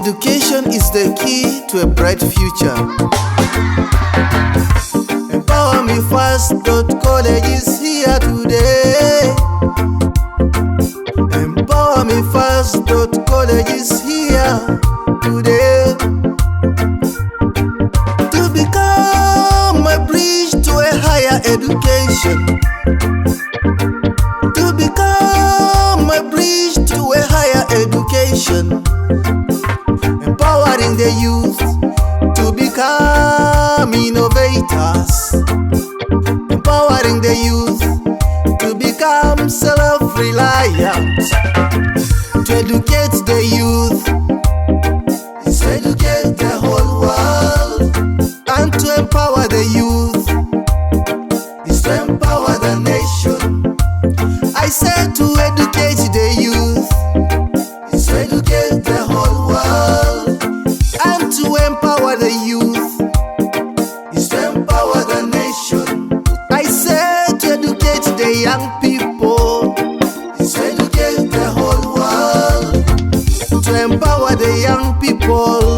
Education is the key to a bright future. Empowermefirst.college is here today. Empowermefirst.college is here today to become a bridge to a higher education. To become a bridge to a higher education. Empowering the youth to become innovators. Empowering the youth to become self-reliant. To educate the youth is to educate the whole world. And to empower the youth is to empower the nation. I said to educate the youth is to educate the whole world. And to empower the youth is to empower the nation. I said to educate the young people is to educate the whole world. To empower the young people